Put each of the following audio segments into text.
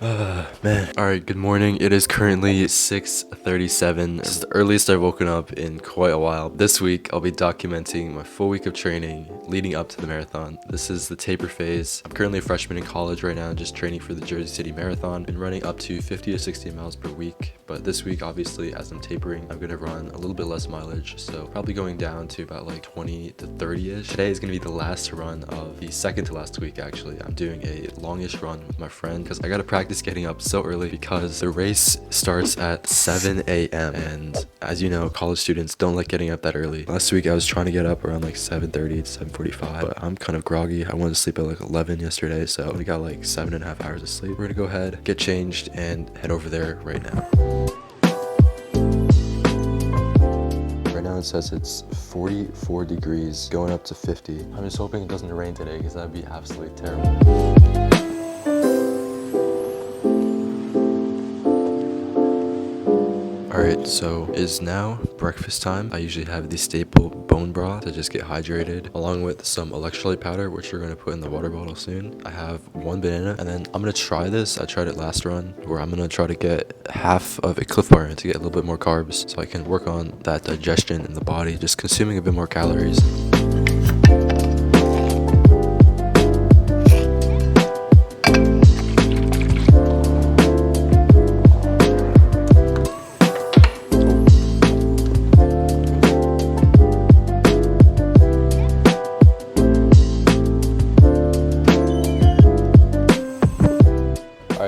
Man. Alright, good morning. It is currently 6:37. This is the earliest I've woken up in quite a while. This week, I'll be documenting my full week of training leading up to the marathon. This is the taper phase. I'm currently a freshman in college right now, just training for the Jersey City Marathon. Been running up to 50 to 60 miles per week. But this week, obviously, as I'm tapering, I'm gonna run a little bit less mileage. So probably going down to about like 20 to 30-ish. Today is gonna be the last run of the second to last week, actually. I'm doing a longish run with my friend because I gotta practice getting up so early because the race starts at 7 a.m. and as you know, college students don't like getting up that early. Last week I was trying to get up around like 7:30 to 7:45, but I'm kind of groggy. I wanted to sleep at like 11 yesterday, so I only got like 7.5 hours of sleep. We're gonna go ahead, get changed, and head over there right now. Right now it says it's 44 degrees, going up to 50. I'm just hoping it doesn't rain today because that'd be absolutely terrible. Alright, so it is now breakfast time. I usually have the staple bone broth to just get hydrated, along with some electrolyte powder, which we're going to put in the water bottle soon. I have one banana, and then I'm going to try this. I tried it last run, where I'm going to try to get half of a Cliff Bar to get a little bit more carbs, so I can work on that digestion in the body, just consuming a bit more calories.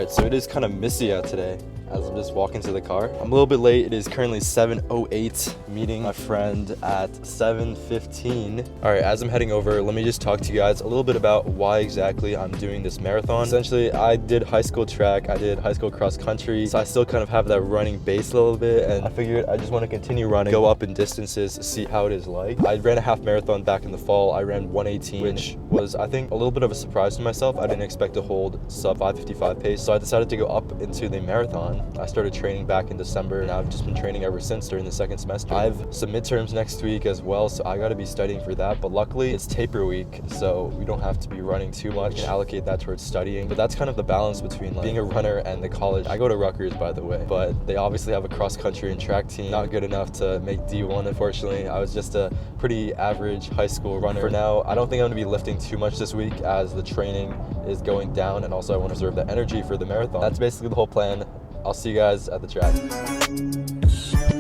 So it is kind of misty out today as I'm just walking to the car. I'm a little bit late. It is currently 7:08, meeting my friend at 7:15. All right, as I'm heading over, let me just talk to you guys a little bit about why exactly I'm doing this marathon. Essentially, I did high school track, I did high school cross country, so I still kind of have that running base a little bit, and I figured I just want to continue running, go up in distances, see how it is like. I ran a half marathon back in the fall. I ran 1:18, which was, I think, a little bit of a surprise to myself. I didn't expect to hold sub 5:55 pace, so I decided to go up into the marathon. I started training back in December, and I've just been training ever since during the second semester. I've some midterms next week as well, so I got to be studying for that, but luckily it's taper week, so we don't have to be running too much and allocate that towards studying. But that's kind of the balance between like being a runner and the college. I go to Rutgers, by the way, but they obviously have a cross country and track team. Not good enough to make D1, unfortunately. I was just a pretty average high school runner. For now, I don't think I'm going to be lifting too much this week as the training is going down, and also I want to reserve the energy for the marathon. That's basically the whole plan. I'll see you guys at the track.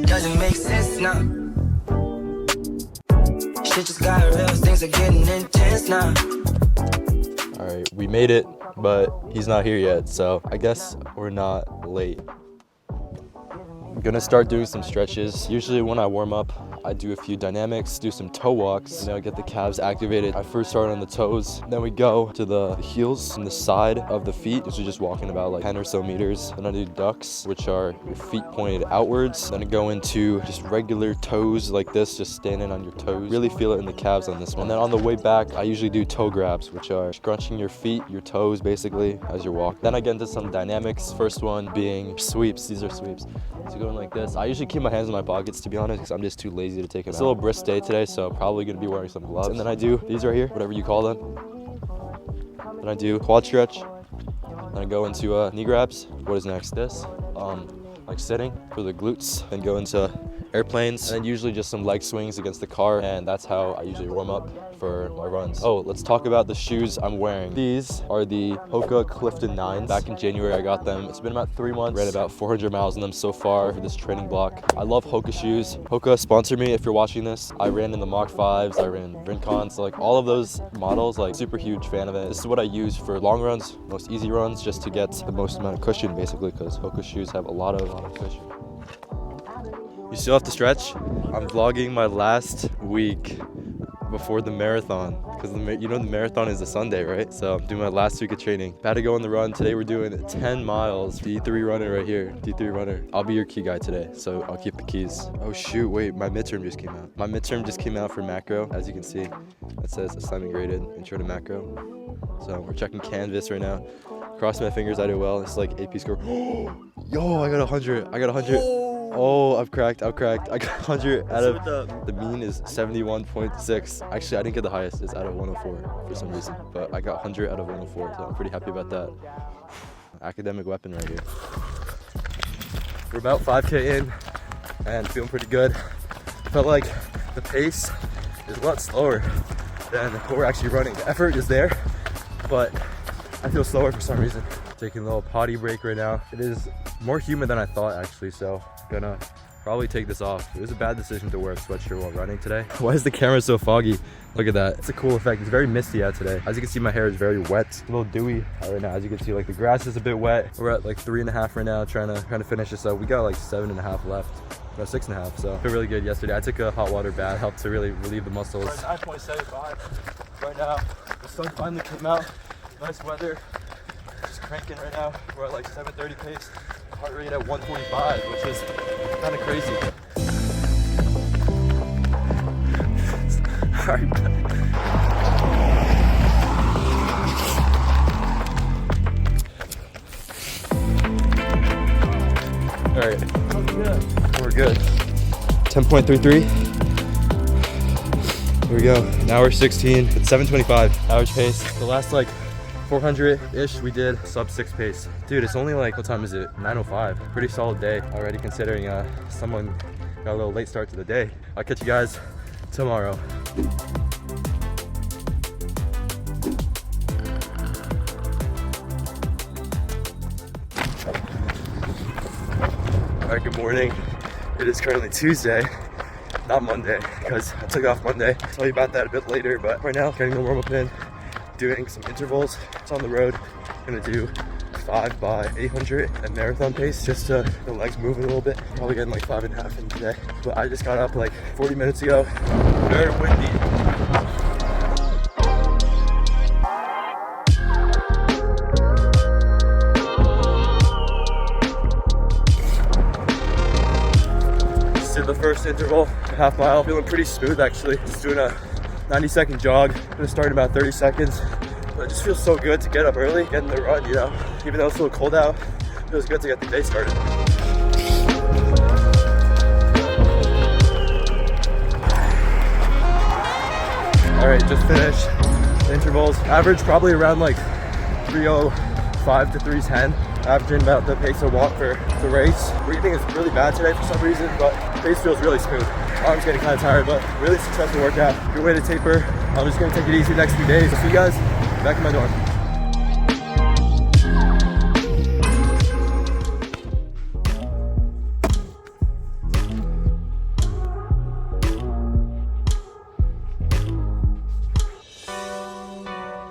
Doesn't make sense now. Shit just got real, things are getting intense now. Alright, we made it, but he's not here yet, so I guess we're not late. I'm gonna start doing some stretches. Usually when I warm up, I do a few dynamics, do some toe walks, get the calves activated. I first start on the toes, then we go to the heels and the side of the feet. Usually just walking about like 10 or so meters. Then I do ducks, which are your feet pointed outwards. Then I go into just regular toes like this, just standing on your toes. Really feel it in the calves on this one. And then on the way back, I usually do toe grabs, which are scrunching your feet, your toes basically, as you walk. Then I get into some dynamics. First one being sweeps. These are sweeps. So going like this. I usually keep my hands in my pockets, to be honest, because I'm just too lazy to take them out. It's a little brisk day today, so I'm probably going to be wearing some gloves. And then I do these right here, whatever you call them. Then I do quad stretch. Then I go into knee grabs. What is next? This. Like sitting for the glutes. Then go into airplanes. And then usually just some leg swings against the car. And that's how I usually warm up for my runs. Oh, let's talk about the shoes I'm wearing. These are the Hoka Clifton 9s. Back in January, I got them. It's been about 3 months. Ran about 400 miles in them so far for this training block. I love Hoka shoes. Hoka, sponsor me if you're watching this. I ran in the Mach 5s. I ran Rincons. So like all of those models, like super huge fan of it. This is what I use for long runs, most easy runs, just to get the most amount of cushion basically, because Hoka shoes have a lot of cushion. You still have to stretch? I'm vlogging my last week before the marathon, because the marathon is a Sunday, right? So I'm doing my last week of training. About to go on the run. Today we're doing 10 miles. D3 runner right here. D3 runner. I'll be your key guy today, so I'll keep the keys. Oh shoot, wait, my midterm just came out. My midterm just came out for macro, as you can see. It says assignment graded, intro to macro. So we're checking Canvas right now. Cross my fingers, I did well. It's like AP score. Yo, I got 100. I got 100. Oh, I've cracked. I got 100 out of, the mean is 71.6. Actually, I didn't get the highest. It's out of 104 for some reason, but I got 100 out of 104, so I'm pretty happy about that. academic weapon right here. We're about 5K in and feeling pretty good. Felt like the pace is a lot slower than what we're actually running. The effort is there, but I feel slower for some reason. Taking a little potty break right now. It is more humid than I thought actually, so I'm gonna probably take this off. It was a bad decision to wear a sweatshirt while running today. Why is the camera so foggy? Look at that. It's a cool effect. It's very misty out today. As you can see, my hair is very wet. It's a little dewy right now. As you can see, like the grass is a bit wet. We're at like 3.5 right now, trying to finish this up. We got like 7.5 left. No, 6.5, so I feel really good yesterday. I took a hot water bath, helped to really relieve the muscles. 9.75 right now. The sun finally came out. Nice weather. Just cranking right now. We're at like 7:30 pace. Heart rate at 145, which is kind of crazy. All right. All right. We're good. 10.33. Here we go. An hour 16. It's 7:25 average pace. The last like 400-ish we did sub 6 pace. Dude, it's only like, what time is it? 9:05. Pretty solid day already, considering someone got a little late start to the day. I'll catch you guys tomorrow. All right, good morning. It is currently Tuesday, not Monday, because I took off Monday. I'll tell you about that a bit later, but right now, getting the warm-up in, doing some intervals. It's on the road. I'm gonna do 5 by 800 at marathon pace, just to the legs moving a little bit. Probably getting like 5.5 in today. But I just got up like 40 minutes ago. Very windy. Did the first interval, half mile. Feeling pretty smooth actually. Just doing a 90-second jog. Gonna start in about 30 seconds. But it just feels so good to get up early, get in the run, you know. Even though it's a little cold out, it feels good to get the day started. All right, just finished the intervals. Average probably around like 3:05 to 3:10. Averaging about the pace I want for the race. Breathing is really bad today for some reason, but pace feels really smooth. Arms getting kind of tired, but really successful workout. Good way to taper. I'm just gonna take it easy the next few days. I'll see you guys back in my dorm.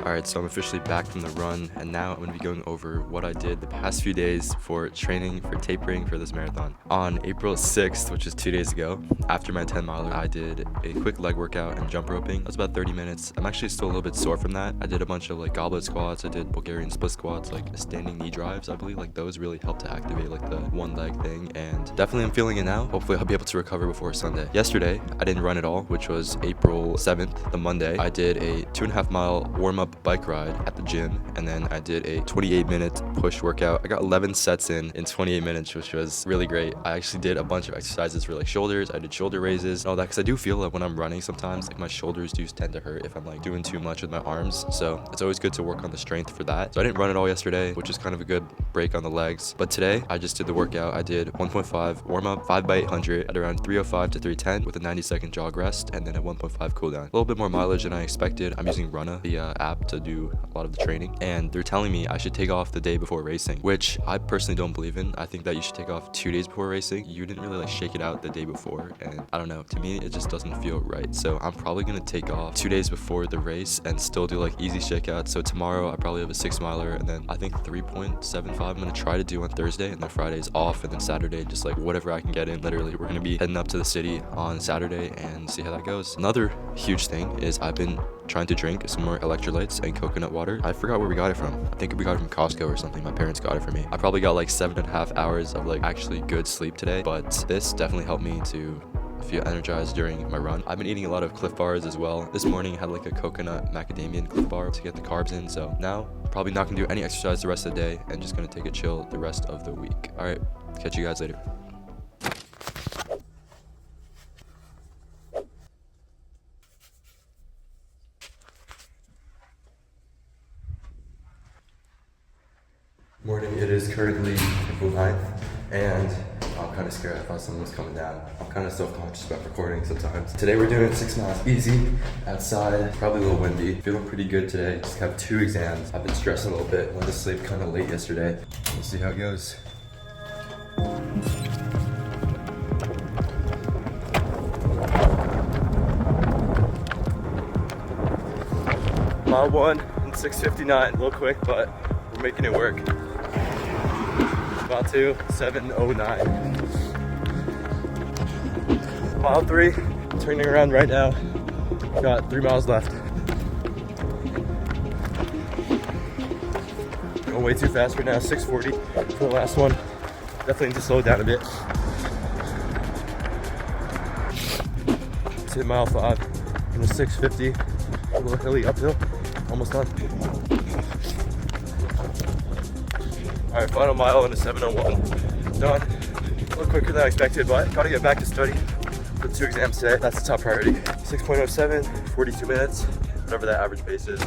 Alright, so I'm officially back from the run, and now I'm going to be going over what I did the past few days for training for tapering for this marathon. On April 6th, which is 2 days ago, after my 10 miler, I did a quick leg workout and jump roping. That was about 30 minutes. I'm actually still a little bit sore from that. I did a bunch of like goblet squats, I did Bulgarian split squats, like standing knee drives, I believe. Like those really help to activate like the one leg thing, and definitely I'm feeling it now. Hopefully I'll be able to recover before Sunday. Yesterday, I didn't run at all, which was April 7th, the Monday. I did a 2.5 mile warm-up bike ride at the gym, and then I did a 28-minute push workout. I got 11 sets in 28 minutes, which was really great. I actually did a bunch of exercises for like shoulders. I did shoulder raises and all that, because I do feel like when I'm running sometimes like my shoulders do tend to hurt if I'm like doing too much with my arms, so it's always good to work on the strength for that. So I didn't run at all yesterday, which is kind of a good break on the legs, but today I just did the workout. I did 1.5 warm-up, 5 by 800 at around 3:05 to 3:10 with a 90-second jog rest, and then a 1.5 cool down. A little bit more mileage than I expected. I'm using Runna, the app, to do a lot of the training, and they're telling me I should take off the day before racing, which I personally don't believe in. I think that you should take off 2 days before racing. You didn't really like shake it out the day before, and I don't know, to me it just doesn't feel right. So I'm probably gonna take off 2 days before the race and still do like easy shakeouts. So tomorrow I probably have a 6 miler, and then I think 3.75 I'm gonna try to do on Thursday, and then Friday's off, and then Saturday just like whatever I can get in. Literally, we're gonna be heading up to the city on Saturday and see how that goes. Another huge thing is I've been trying to drink some more electrolytes and coconut water. I forgot where we got it from. I think we got it from Costco or something. My parents got it for me. I probably got like 7.5 hours of like actually good sleep today, but this definitely helped me to feel energized during my run. I've been eating a lot of Cliff Bars as well. This morning I had like a coconut macadamia Cliff Bar to get the carbs in, so now probably not gonna do any exercise the rest of the day and just gonna take it chill the rest of the week. All right, catch you guys later. Morning, it is currently April 9th, and I'm kind of scared. I thought someone was coming down. I'm kind of self-conscious about recording sometimes. Today we're doing 6 miles easy, outside, probably a little windy. Feeling pretty good today, just have 2 exams. I've been stressing a little bit, went to sleep kind of late yesterday. We'll see how it goes. Mile 1 in 6:59, a little quick, but we're making it work. Mile 2, 7:09. Mile 3, turning around right now. Got 3 miles left. Going way too fast right now, 6:40 for the last one. Definitely need to slow it down a bit. Let's hit mile 5 in the 6:50. A little hilly uphill, almost done. All right, final mile in a 7:01. Done. A little quicker than I expected, but gotta get back to study for the 2 exams today. That's the top priority. 6.07, 42 minutes, whatever that average pace is.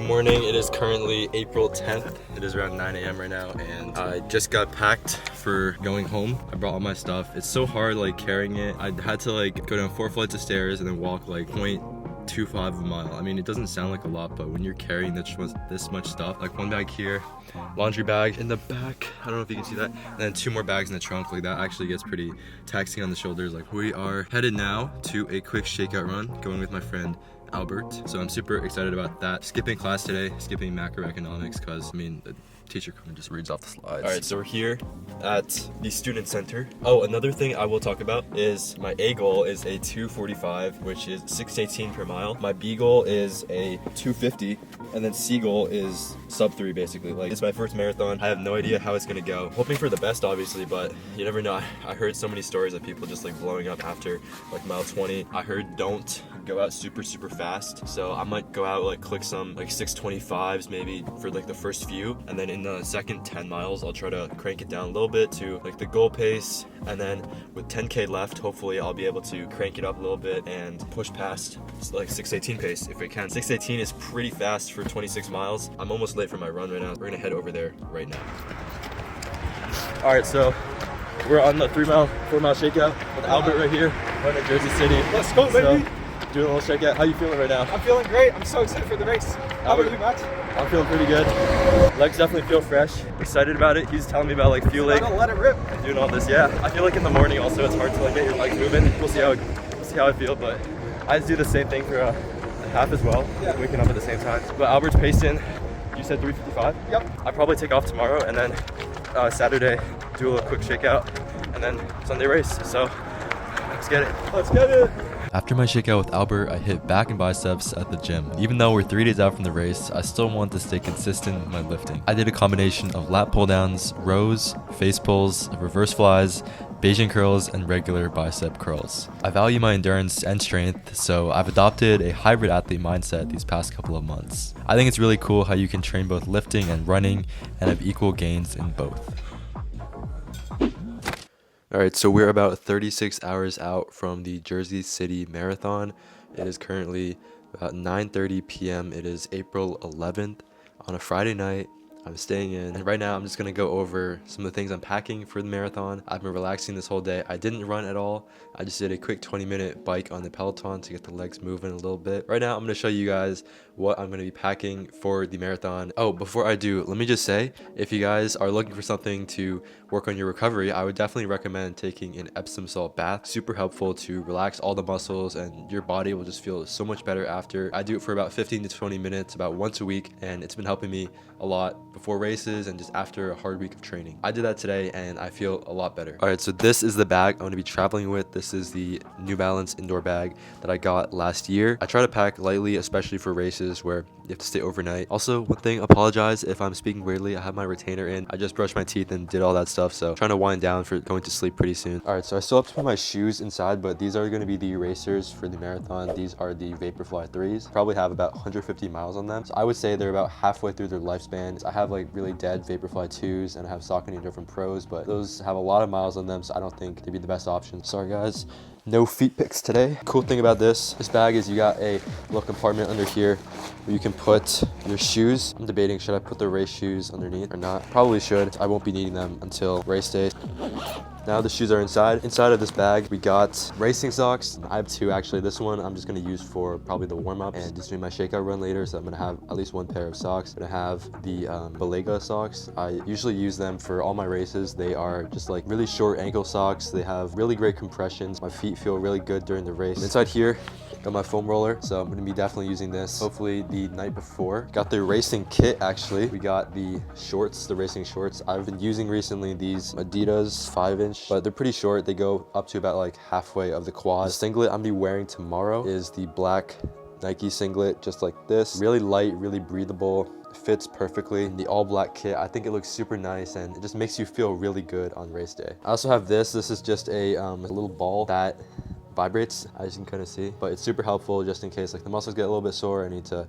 Morning, it is currently April 10th. It is around 9 a.m. right now, and I just got packed for going home. I brought all my stuff. It's so hard like carrying it. I had to like go down 4 flights of stairs and then walk like 0.25 of a mile. I mean, it doesn't sound like a lot, but when you're carrying this much stuff, like 1 bag here, laundry bag in the back, I don't know if you can see that, and then 2 more bags in the trunk, like that actually gets pretty taxing on the shoulders. Like, we are headed now to a quick shakeout run, going with my friend Albert, so I'm super excited about that. Skipping class today, skipping macroeconomics, because I mean the teacher comes and just reads off the slides. All right, so we're here at the student center. Oh, another thing I will talk about is my A goal is a 2:45, which is 6:18 per mile. My B goal is a 2:50, and then C goal is sub 3 basically. Like, it's my first marathon. I have no idea how it's gonna go. Hoping for the best obviously, but you never know. I heard so many stories of people just like blowing up after like mile 20. I heard don't go out super fast, so I might go out like click some like 6:25s maybe for like the first few, and then in the second 10 miles I'll try to crank it down a little bit to like the goal pace, and then with 10k left hopefully I'll be able to crank it up a little bit and push past like 6:18 pace if I can. 6:18 is pretty fast for 26 miles. I'm almost late for my run right now. We're gonna head over there right now. All right, so we're on the 3 mile, 4 mile shakeout with Albert right here. We're in Jersey City. Let's go, baby. Doing a little shakeout. How you feeling right now? I'm feeling great. I'm so excited for the race. How about you, Matt? I'm feeling pretty good. Legs definitely feel fresh. Excited about it. He's telling me about like fueling. Don't let it rip. Doing all this. Yeah. I feel like in the morning also it's hard to like get your legs moving. We'll see how I feel, but I just do the same thing for a half as well. Yeah. Waking up at the same time. But Albert's pacing. You said 3:55? Yep. I'll probably take off tomorrow, and then Saturday do a little quick shakeout, and then Sunday race. So let's get it. Let's get it. After my shakeout with Albert, I hit back and biceps at the gym. Even though we're 3 days out from the race, I still want to stay consistent with my lifting. I did a combination of lat pull downs, rows, face pulls, reverse flies, Bayesian curls, and regular bicep curls. I value my endurance and strength, so I've adopted a hybrid athlete mindset these past couple of months. I think it's really cool how you can train both lifting and running and have equal gains in both. All right, so we're about 36 hours out from the Jersey City Marathon. It is currently about 9:30 p.m. It is April 11th on a Friday night. I'm staying in, and right now I'm just gonna go over some of the things I'm packing for the marathon. I've been relaxing this whole day. I didn't run at all. I just did a quick 20-minute bike on the Peloton to get the legs moving a little bit. Right now I'm gonna show you guys what I'm gonna be packing for the marathon. Oh, before I do, let me just say, if you guys are looking for something to work on your recovery, I would definitely recommend taking an Epsom salt bath. Super helpful to relax all the muscles, and your body will just feel so much better after. I do it for about 15 to 20 minutes about once a week, and it's been helping me a lot before races and just after a hard week of training. I did that today and I feel a lot better. All right, so this is the bag I'm going to be traveling with. This is the New Balance indoor bag that I got last year. I try to pack lightly, especially for races where you have to stay overnight. Also, one thing, apologize if I'm speaking weirdly. I have my retainer in. I just brushed my teeth and did all that stuff, so trying to wind down for going to sleep pretty soon. All right, so I still have to put my shoes inside, but these are going to be the racers for the marathon. These are the Vaporfly 3s. Probably have about 150 miles on them. So I would say they're about halfway through their lifespan. I have like really dead Vaporfly 2s and I have Saucony different pros, but those have a lot of miles on them, so I don't think they'd be the best option. Sorry guys, no feet pics today. Cool thing about this bag is you got a little compartment under here where you can put your shoes. I'm debating, should I put the race shoes underneath or not? Probably should. I won't be needing them until race day. Now the shoes are inside. Inside of this bag, we got racing socks. I have two actually. This one I'm just gonna use for probably the warm up and just doing my shakeout run later. So I'm gonna have at least one pair of socks. I'm gonna have the Balega socks. I usually use them for all my races. They are just like really short ankle socks. They have really great compressions. My feet feel really good during the race. Inside here, got my foam roller, so I'm gonna be definitely using this hopefully the night before. Got the racing kit actually. We got the shorts, the racing shorts. I've been using recently these Adidas 5-inch, but they're pretty short. They go up to about like halfway of the quad. The singlet I'm gonna be wearing tomorrow is the black Nike singlet, just like this. Really light, really breathable. Fits perfectly. The all black kit, I think it looks super nice and it just makes you feel really good on race day. I also have this. This is just a little ball that vibrates, as you can kind of see, but it's super helpful just in case like the muscles get a little bit sore. I need to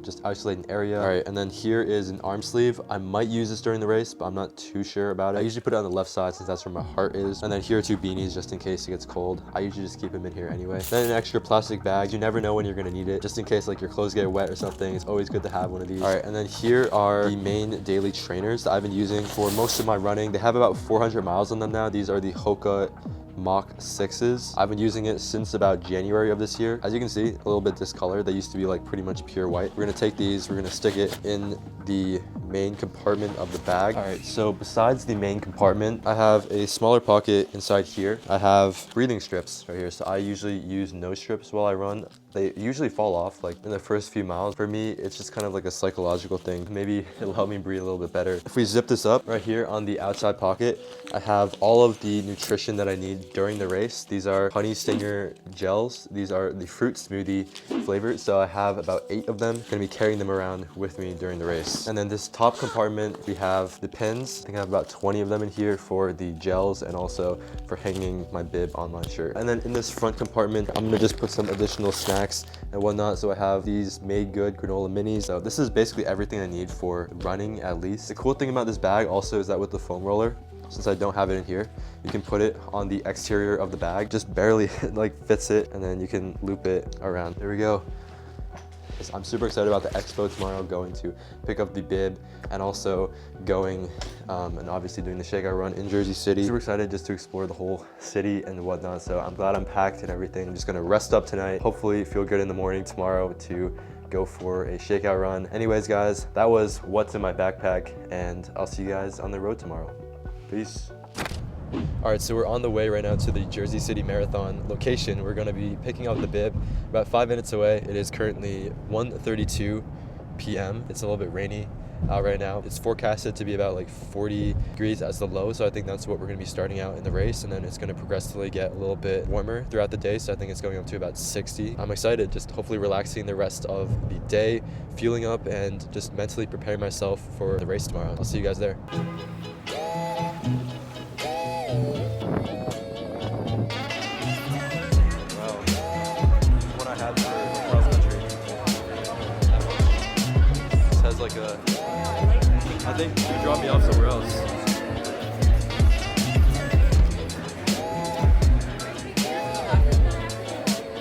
just isolate an area. All right, and then here is an arm sleeve. I might use this during the race, but I'm not too sure about it. I usually put it on the left side since that's where my heart is. And then here are two beanies just in case it gets cold. I usually just keep them in here anyway. Then an extra plastic bag. You never know when you're gonna need it. Just in case like your clothes get wet or something, it's always good to have one of these. All right, and then here are the main daily trainers that I've been using for most of my running. They have about 400 miles on them now. These are the Hoka Mach 6s. I've been using it since about January of this year. As you can see, a little bit discolored. They used to be like pretty much pure white. We're gonna take these, we're gonna stick it in the main compartment of the bag. All right, so besides the main compartment, I have a smaller pocket inside here. I have breathing strips right here. So I usually use nose strips while I run. They usually fall off like in the first few miles. For me, it's just kind of like a psychological thing. Maybe it'll help me breathe a little bit better. If we zip this up right here on the outside pocket, I have all of the nutrition that I need during the race. These are Honey Stinger gels. These are the fruit smoothie flavors. So I have about 8 of them. I'm gonna be carrying them around with me during the race. And then this top compartment, we have the pins. I think I have about 20 of them in here for the gels and also for hanging my bib on my shirt. And then in this front compartment, I'm gonna just put some additional snacks and whatnot. So I have these Made Good granola minis. So this is basically everything I need for running at least. The cool thing about this bag also is that with the foam roller, since I don't have it in here, you can put it on the exterior of the bag, just barely like fits it, and then you can loop it around. There we go. I'm super excited about the expo tomorrow, going to pick up the bib and also going and obviously doing the shakeout run in Jersey City. Super excited just to explore the whole city and whatnot. So I'm glad I'm packed and everything. I'm just gonna rest up tonight. Hopefully feel good in the morning tomorrow to go for a shakeout run. Anyways, guys, that was what's in my backpack, and I'll see you guys on the road tomorrow. Peace. All right, so we're on the way right now to the Jersey City Marathon location. We're gonna be picking up the bib about 5 minutes away. It is currently 1:32 p.m. It's a little bit rainy out right now. It's forecasted to be about like 40 degrees as the low, so I think that's what we're gonna be starting out in the race, and then it's gonna progressively get a little bit warmer throughout the day, so I think it's going up to about 60. I'm excited, just hopefully relaxing the rest of the day, fueling up, and just mentally preparing myself for the race tomorrow. I'll see you guys there. Like a, I think you dropped me off somewhere else.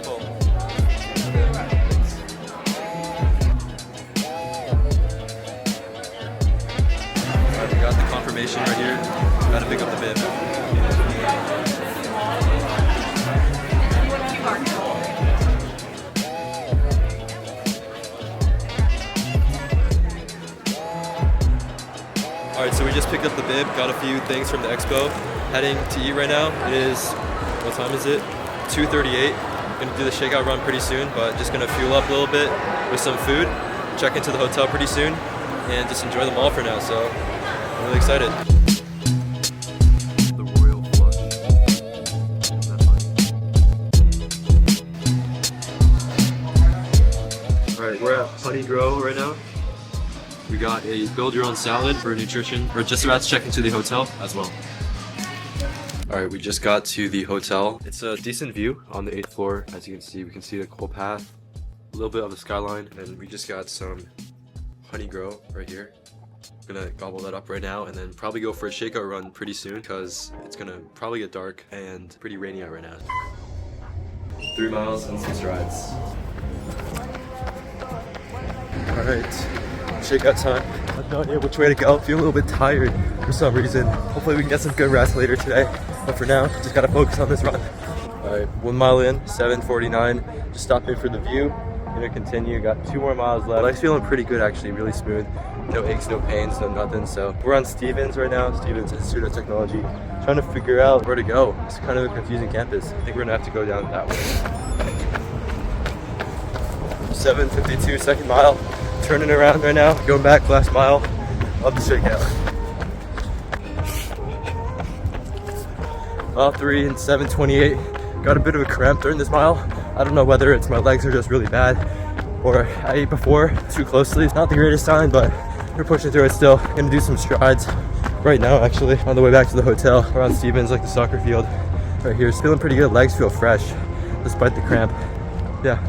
Cool. Alright, we got the confirmation right here. Gotta pick up the bib. All right, so we just picked up the bib, got a few things from the expo. Heading to eat right now. It is, what time is it? 2:38. Gonna do the shakeout run pretty soon, but just gonna fuel up a little bit with some food. Check into the hotel pretty soon, and just enjoy the mall for now. So I'm really excited. The royal flush. Isn't that funny? All right, we're at Honey Grow right now. We got a build your own salad for nutrition. We're just about to check into the hotel as well. All right, we just got to the hotel. It's a decent view on the 8th floor. As you can see, we can see the whole path, a little bit of the skyline, and we just got some Honey Grow right here. I'm gonna gobble that up right now and then probably go for a shakeout run pretty soon because it's gonna probably get dark and pretty rainy out right now. 3 miles and 6 rides. All right. Shakeout time. I have no idea which way to go. I feel a little bit tired for some reason. Hopefully we can get some good rest later today. But for now, just gotta focus on this run. Alright, 1 mile in, 7:49. Just stopping for the view. Gonna continue. Got 2 more miles left. Life's feeling pretty good actually, really smooth. No aches, no pains, no nothing. So we're on Stevens right now, Stevens Institute of Technology. Trying to figure out where to go. It's kind of a confusing campus. I think we're gonna have to go down that way. 7:52, second mile. Turning around right now, going back last mile of the shakeout. Mile 3 and 7:28. Got a bit of a cramp during this mile. I don't know whether it's my legs are just really bad or I ate before too closely. It's not the greatest sign, but we're pushing through it still. Gonna do some strides right now actually on the way back to the hotel. Around Stevens, like the soccer field right here. It's feeling pretty good. Legs feel fresh despite the cramp. Yeah.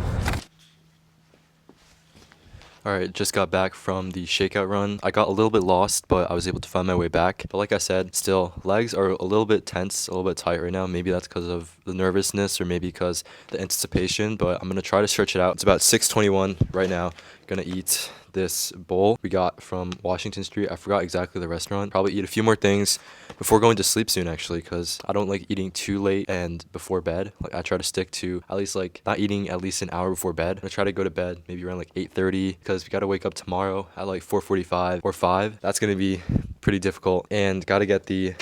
Alright, just got back from the shakeout run. I got a little bit lost, but I was able to find my way back. But like I said, still, legs are a little bit tense, a little bit tight right now. Maybe that's because of the nervousness or maybe because the anticipation, but I'm going to try to stretch it out. It's about 6:21 right now. Gonna eat this bowl we got from Washington Street. I forgot exactly the restaurant. Probably eat a few more things before going to sleep soon actually, because I don't like eating too late and before bed. Like I try to stick to at least like not eating at least an hour before bed. I'm gonna try to go to bed maybe around like 8:30 because we gotta wake up tomorrow at like 4:45 or 5. That's gonna be pretty difficult, and gotta get the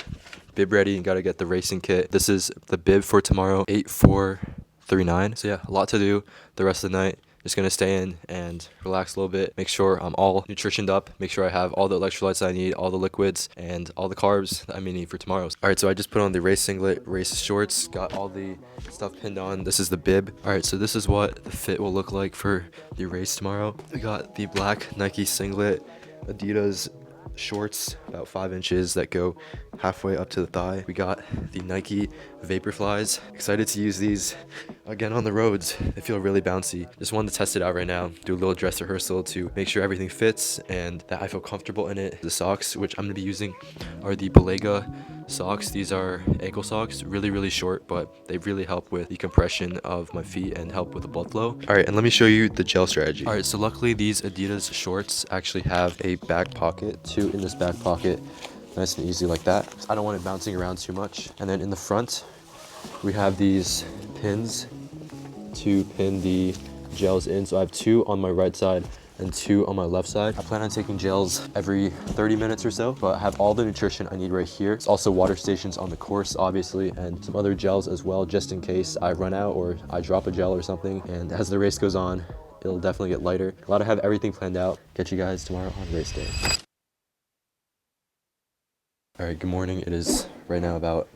bib ready and gotta get the racing kit. This is the bib for tomorrow, 8439. So yeah, a lot to do the rest of the night. Just gonna stay in and relax a little bit, make sure I'm all nutritioned up, make sure I have all the electrolytes I need, all the liquids, and all the carbs that I may need for tomorrow. Alright, so I just put on the race singlet, race shorts, got all the stuff pinned on. This is the bib. Alright, so this is what the fit will look like for the race tomorrow. We got the black Nike singlet, Adidas shorts about 5 inches that go halfway up to the thigh. We got the Nike Vaporflies. Excited to use these again on the roads. They feel really bouncy. Just wanted to test it out right now, do a little dress rehearsal to make sure everything fits and that I feel comfortable in it. The socks, which I'm gonna be using, are the Balega socks. These are ankle socks, really short, but they really help with the compression of my feet and help with the blood flow. All right, and let me show you the gel strategy. All right, so luckily these Adidas shorts actually have a back pocket, 2 in this back pocket, nice and easy like that. I don't want it bouncing around too much. And then in the front, we have these pins to pin the gels in. So I have 2 on my right side and 2 on my left side. I plan on taking gels every 30 minutes or so, but I have all the nutrition I need right here. There's also water stations on the course, obviously, and some other gels as well, just in case I run out or I drop a gel or something. And as the race goes on, it'll definitely get lighter. Glad to have everything planned out. Catch you guys tomorrow on race day. All right, good morning. It is right now about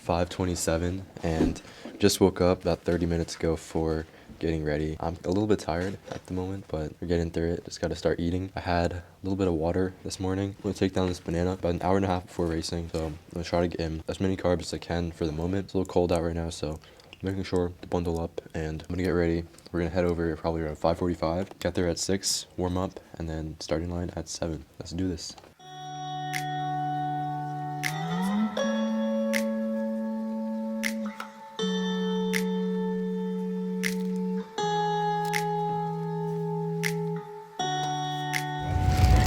5:27 and just woke up about 30 minutes ago for getting ready. I'm a little bit tired at the moment, but we're getting through it. Just got to start eating. I had a little bit of water this morning. I'm gonna take down this banana about an hour and a half before racing, so I'm gonna try to get in as many carbs as I can for the moment. It's a little cold out right now, so making sure to bundle up, and I'm gonna get ready. We're gonna head over probably around 5:45, get there at 6, warm up, and then starting line at 7. Let's do this.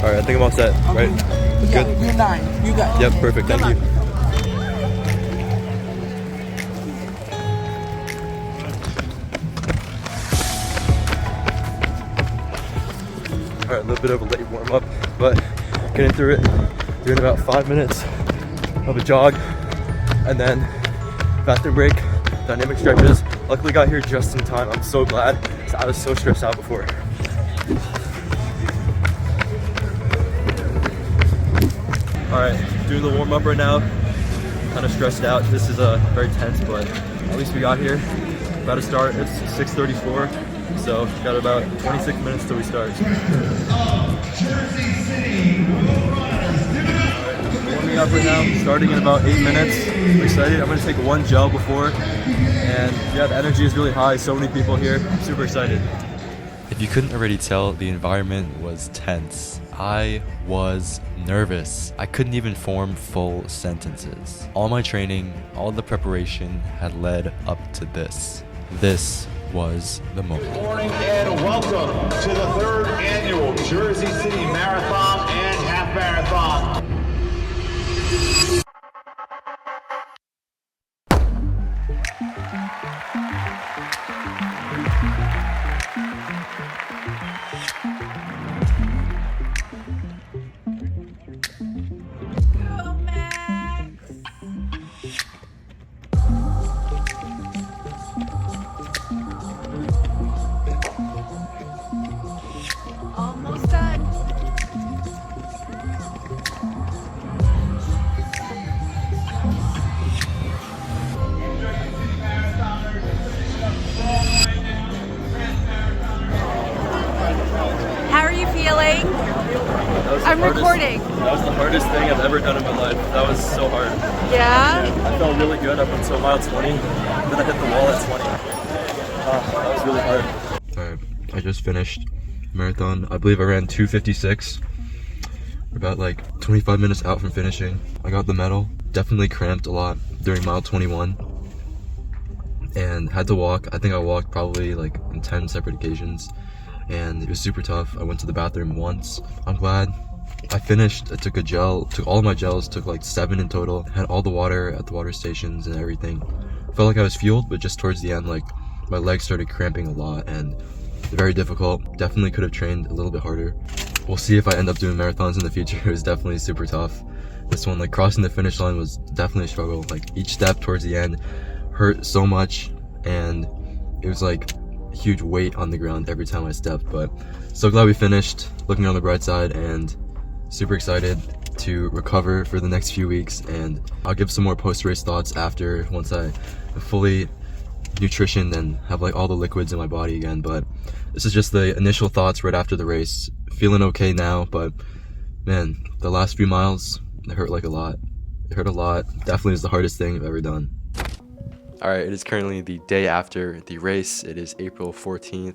All right, I think I'm all set, right? That's Yeah, good? you're 9. You got it. Yep, perfect, thank you. All right, a little bit of a late warm up, but getting through it. Doing about 5 minutes of a jog, and then bathroom break, dynamic stretches. Luckily got here just in time. I'm so glad, because I was so stressed out before. All right, doing the warm up right now. Kind of stressed out. This is very tense, but at least we got here. About to start. It's 6:34, so got about 26 minutes till we start. Warming up right now. Starting in about 8 minutes. I'm excited. I'm gonna take one gel before, and yeah, the energy is really high. So many people here. I'm super excited. If you couldn't already tell, the environment was tense. I was nervous. I couldn't even form full sentences. All my training, all the preparation had led up to this. This was the moment. Good morning and welcome to the 3rd annual Jersey City Marathon and Half Marathon. Almost done. How are you feeling? I'm recording. That was the hardest thing I've ever done in my life. That was so hard. Yeah? I felt really good up until mile 20. Then I hit the wall at 20. That was really hard. Alright, I just finished marathon. I believe I ran 2:56. We're about like 25 minutes out from finishing. I got the medal. Definitely cramped a lot during mile 21. And had to walk. I think I walked probably like on 10 separate occasions. And it was super tough. I went to the bathroom once. I'm glad I finished. I took a gel, took all of my gels, took like 7 in total. Had all the water at the water stations and everything. Felt like I was fueled, but just towards the end, like my legs started cramping a lot and very difficult. Definitely could have trained a little bit harder. We'll see if I end up doing marathons in the future. It was definitely super tough. This one, like crossing the finish line was definitely a struggle. Like each step towards the end hurt so much, and it was like huge weight on the ground every time I stepped. But so glad we finished, looking on the bright side, and super excited to recover for the next few weeks. And I'll give some more post-race thoughts after, once I fully nutrition and have like all the liquids in my body again. But this is just the initial thoughts right after the race. Feeling okay now, but man, the last few miles, it hurt like a lot. It hurt a lot. Definitely is the hardest thing I've ever done. Alright, it is currently the day after the race. It is April 14th.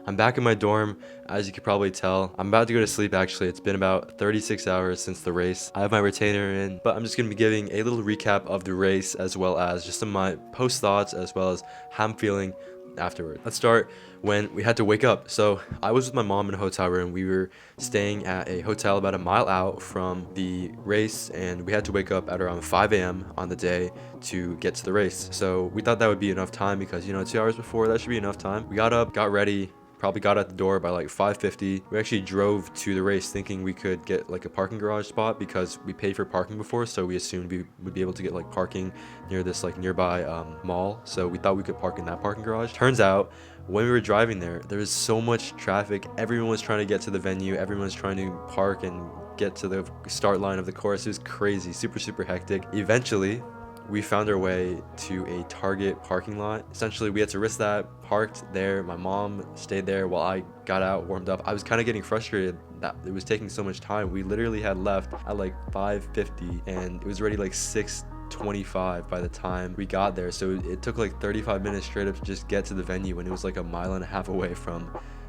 I'm back in my dorm. As you can probably tell, I'm about to go to sleep actually. It's been about 36 hours since the race. I have my retainer in, but I'm just going to be giving a little recap of the race as well as just some of my post thoughts as well as how I'm feeling afterward. Let's start when we had to wake up. So I was with my mom in a hotel room. We were staying at a hotel about a mile out from the race, and we had to wake up at around 5 a.m. on the day to get to the race. So we thought that would be enough time because, you know, 2 hours before, that should be enough time. We got up, got ready, probably got at the door by like 5:50. We actually drove to the race thinking we could get like a parking garage spot because we paid for parking before, so we assumed we would be able to get like parking near this like nearby mall. So we thought we could park in that parking garage. Turns out when we were driving there was so much traffic. Everyone was trying to get to the venue. Everyone was trying to park and get to the start line of the course. It was crazy, super hectic. Eventually we found our way to a Target parking lot. Essentially, we had to risk that, parked there. My mom stayed there while I got out, warmed up. I was kind of getting frustrated that it was taking so much time. We literally had left at like 5:50 and it was already like 6:25 by the time we got there. So it took like 35 minutes straight up to just get to the venue when it was like a mile and a half away from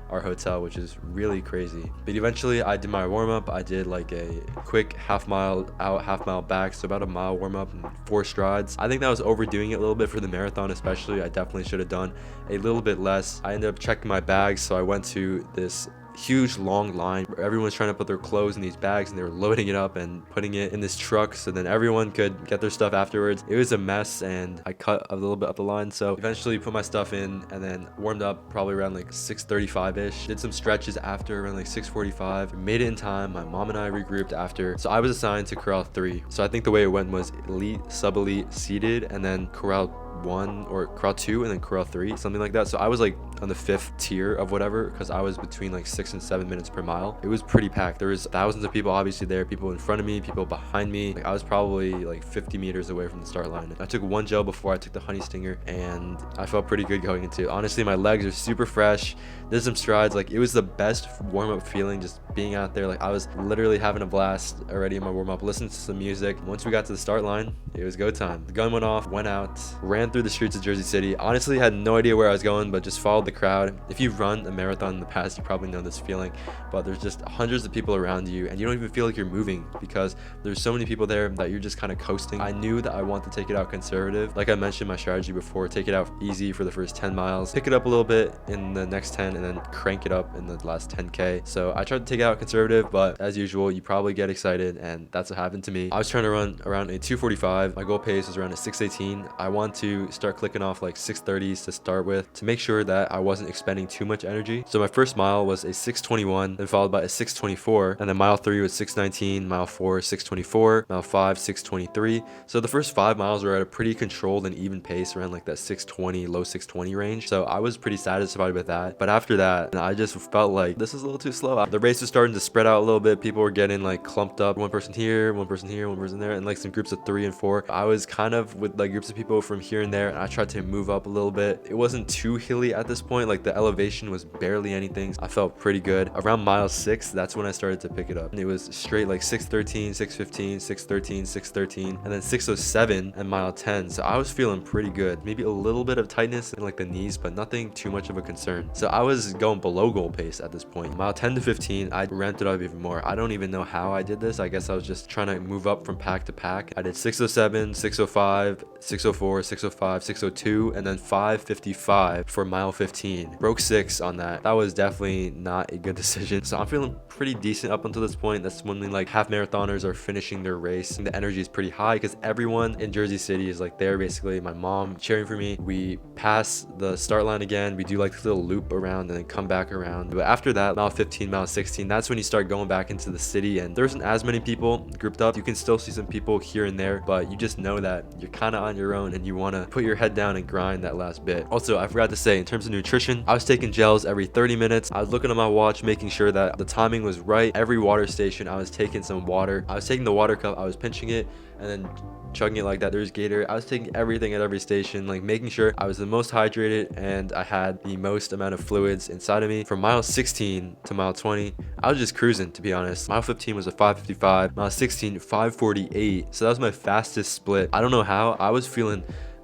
our hotel, which is really crazy. But eventually I did my warm-up. I did like a quick half mile out, half mile back, so about a mile warm-up and 4 strides. I think that was overdoing it a little bit for the marathon, especially. I definitely should have done a little bit less. I ended up checking my bags, so I went to this huge long line where everyone's trying to put their clothes in these bags and they were loading it up and putting it in this truck so then everyone could get their stuff afterwards. It was a mess and I cut a little bit up the line, so eventually put my stuff in and then warmed up probably around like 6:35ish. Did some stretches after around like 6:45. Made it in time. My mom and I regrouped after, so I was assigned to corral 3. So I think the way it went was elite, sub elite, seated, and then corral 1 or corral 2 and then corral 3, something like that. So I was like on the 5th tier of whatever, because I was between like 6 and 7 minutes per mile. It was pretty packed. There was thousands of people obviously there, people in front of me, people behind me. Like, I was probably like 50 meters away from the start line. I took 1 gel before I took the honey stinger, and I felt pretty good going into it. Honestly, my legs are super fresh. Did some strides. Like, it was the best warm-up feeling just being out there. Like, I was literally having a blast already in my warm-up, listening to some music. Once we got to the start line, it was go time. The gun went off, went out, ran through the streets of Jersey City. Honestly, had no idea where I was going, but just followed the crowd. If you've run a marathon in the past, you probably know this feeling, but there's just hundreds of people around you and you don't even feel like you're moving because there's so many people there that you're just kind of coasting. I knew that I want to take it out conservative. Like I mentioned my strategy before, take it out easy for the first 10 miles, pick it up a little bit in the next 10, and then crank it up in the last 10K. So I tried to take it out conservative, but as usual, you probably get excited, and that's what happened to me. I was trying to run around a 2:45. My goal pace was around a 6:18. I want to start clicking off like 6:30s to start with to make sure that I wasn't expending too much energy. So my first mile was a 6:21, then followed by a 6:24, and then mile 3 was 6:19, mile 4 6:24, mile 5 6:23. So the first 5 miles were at a pretty controlled and even pace around like that 6:20, low 6:20 range. So I was pretty satisfied with that. But after that, I just felt like this is a little too slow. The race was starting to spread out a little bit. People were getting like clumped up, one person here, one person here, one person there, and like some groups of 3 and 4. I was kind of with like groups of people from here and there, and I tried to move up a little bit. It wasn't too hilly at this point. Like the elevation was barely anything. I felt pretty good. Around mile 6, that's when I started to pick it up. And it was straight like 6:13, 6:15, 6:13, 6:13, and then 6:07 at mile 10. So I was feeling pretty good. Maybe a little bit of tightness in like the knees, but nothing too much of a concern. So I was going below goal pace at this point. Mile 10 to 15, I ramped it up even more. I don't even know how I did this. I guess I was just trying to move up from pack to pack. I did 6:07, 6:05, 6:04, 6:05, 6:02, and then 5:55 for mile 15. Broke 6 on that. That was definitely not a good decision. So I'm feeling pretty decent up until this point. That's when like half marathoners are finishing their race. The energy is pretty high because everyone in Jersey City is like there basically. My mom cheering for me. We pass the start line again. We do like this little loop around and then come back around. But after that, mile 15, mile 16, that's when you start going back into the city, and there isn't as many people grouped up. You can still see some people here and there, but you just know that you're kind of on your own and you want to put your head down and grind that last bit. Also, I forgot to say, in terms of nutrition, I was taking gels every 30 minutes. I was looking at my watch, making sure that the timing was right. Every water station, I was taking some water. I was taking the water cup, I was pinching it and then chugging it like that. There's Gator. I was taking everything at every station, like making sure I was the most hydrated and I had the most amount of fluids inside of me. From mile 16 to mile 20, I was just cruising, to be honest. Mile 15 was a 5:55, mile 16 5:48. So that was my fastest split. I don't know how. I was feeling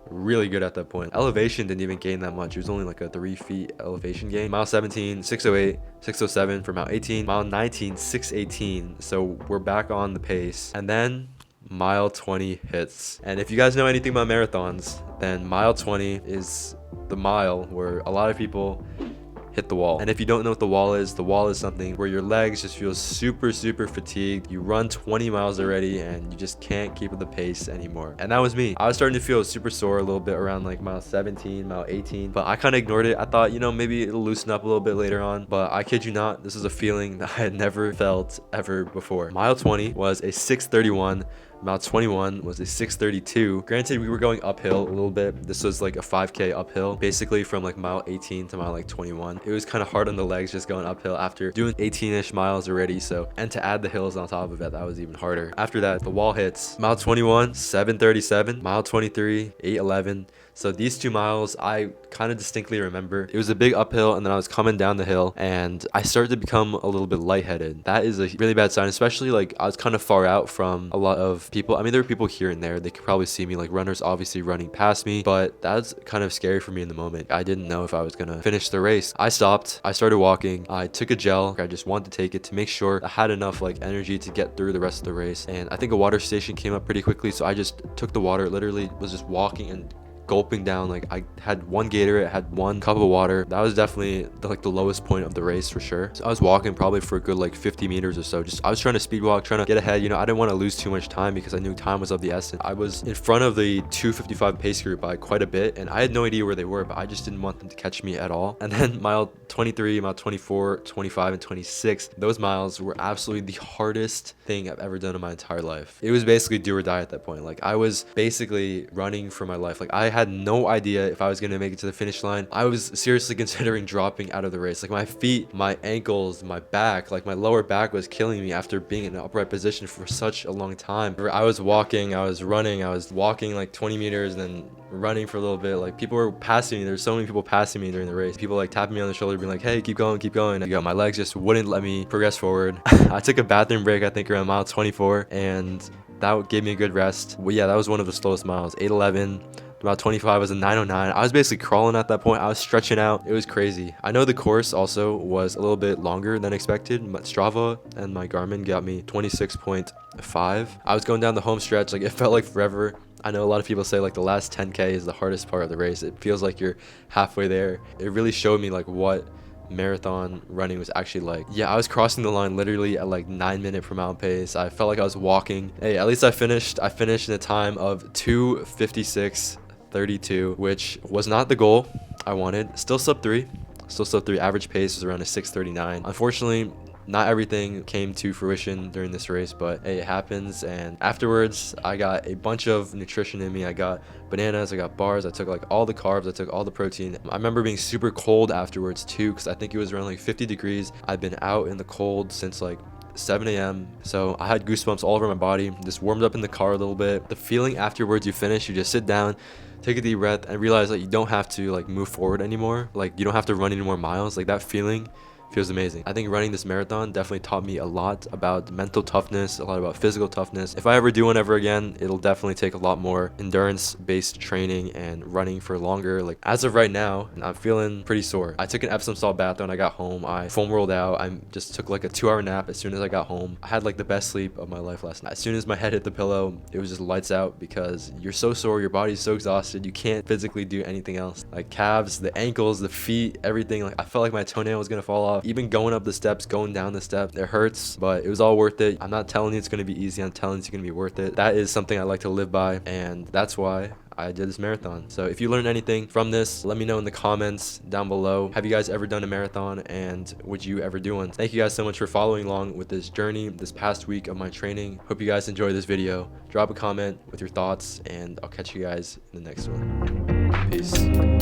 really good at that point. Elevation didn't even gain that much. It was only like a 3 feet elevation gain. Mile 17 6:08, 6:07 for mile 18, mile 19 6:18. So we're back on the pace. And then mile 20 hits. And if you guys know anything about marathons, then mile 20 is the mile where a lot of people hit the wall. And if you don't know what the wall is something where your legs just feel super fatigued. You run 20 miles already and you just can't keep up the pace anymore. And that was me. I was starting to feel super sore a little bit around like mile 17, mile 18, but I kind of ignored it. I thought, you know, maybe it'll loosen up a little bit later on, but I kid you not, this is a feeling that I had never felt ever before. Mile 20 was a 6:31. Mile 21 was a 6:32. Granted, we were going uphill a little bit. This was like a 5K uphill, basically from like mile 18 to mile like 21. It was kind of hard on the legs just going uphill after doing 18-ish miles already. So, and to add the hills on top of it, that was even harder. After that, the wall hits. Mile 21, 7:37. Mile 23, 8:11. So these 2 miles, I kind of distinctly remember. It was a big uphill, and then I was coming down the hill, and I started to become a little bit lightheaded. That is a really bad sign, especially like I was kind of far out from a lot of people. I mean, there were people here and there. They could probably see me, like runners obviously running past me, but that's kind of scary for me in the moment. I didn't know if I was going to finish the race. I stopped. I started walking. I took a gel. I just wanted to take it to make sure I had enough like energy to get through the rest of the race. And I think a water station came up pretty quickly, so I just took the water, literally was just walking and gulping down. Like I had 1 Gator, I had 1 cup of water. That was definitely the lowest point of the race for sure. So I was walking probably for a good like 50 meters or so. I was trying to speed walk, trying to get ahead. You know, I didn't want to lose too much time because I knew time was of the essence. I was in front of the 2:55 pace group by quite a bit, and I had no idea where they were, but I just didn't want them to catch me at all. And then mile 23, mile 24, 25, and 26, those miles were absolutely the hardest thing I've ever done in my entire life. It was basically do or die at that point. Like I was basically running for my life. Like I had no idea if I was gonna make it to the finish line. I was seriously considering dropping out of the race. Like my feet, my ankles, my back, like my lower back was killing me after being in an upright position for such a long time. I was walking, I was running, I was walking like 20 meters and then running for a little bit. Like people were passing me. There's so many people passing me during the race. People like tapping me on the shoulder being like, hey, keep going, keep going. And, my legs just wouldn't let me progress forward. I took a bathroom break, I think around mile 24, and that gave me a good rest. Well, yeah, that was one of the slowest miles. 8:11. About 25 was a 9:09. I was basically crawling at that point. I was stretching out. It was crazy. I know the course also was a little bit longer than expected, but Strava and my Garmin got me 26.5. I was going down the home stretch. Like it felt like forever. I know a lot of people say like the last 10K is the hardest part of the race. It feels like you're halfway there. It really showed me like what marathon running was actually like. Yeah, I was crossing the line literally at like 9 minute per mile pace. I felt like I was walking. Hey, at least I finished in a time of 2:56:32, which was not the goal I wanted. Still sub 3. Average pace was around a 6:39. Unfortunately, not everything came to fruition during this race, but hey, it happens. And afterwards, I got a bunch of nutrition in me. I got bananas, I got bars, I took like all the carbs, I took all the protein. I remember being super cold afterwards too, because I think it was around like 50 degrees. I've been out in the cold since like 7 a.m. So I had goosebumps all over my body. Just warmed up in the car a little bit. The feeling afterwards, you finish, you just sit down, take a deep breath, and realize that you don't have to like move forward anymore. Like you don't have to run any more miles. Like that feeling feels amazing. I think running this marathon definitely taught me a lot about mental toughness, a lot about physical toughness. If I ever do one ever again, it'll definitely take a lot more endurance-based training and running for longer. Like as of right now, I'm feeling pretty sore. I took an Epsom salt bath when I got home. I foam rolled out. I just took like a 2-hour nap as soon as I got home. I had like the best sleep of my life last night. As soon as my head hit the pillow, it was just lights out because you're so sore, your body's so exhausted, you can't physically do anything else. Like calves, the ankles, the feet, everything. Like I felt like my toenail was gonna fall off. Even going up the steps, going down the steps, it hurts, but it was all worth it. I'm not telling you it's going to be easy. I'm telling you it's going to be worth it. That is something I like to live by, and that's why I did this marathon. So if you learned anything from this, let me know in the comments down below. Have you guys ever done a marathon, and would you ever do one? Thank you guys so much for following along with this journey this past week of my training. Hope you guys enjoyed this video. Drop a comment with your thoughts, and I'll catch you guys in the next one. Peace.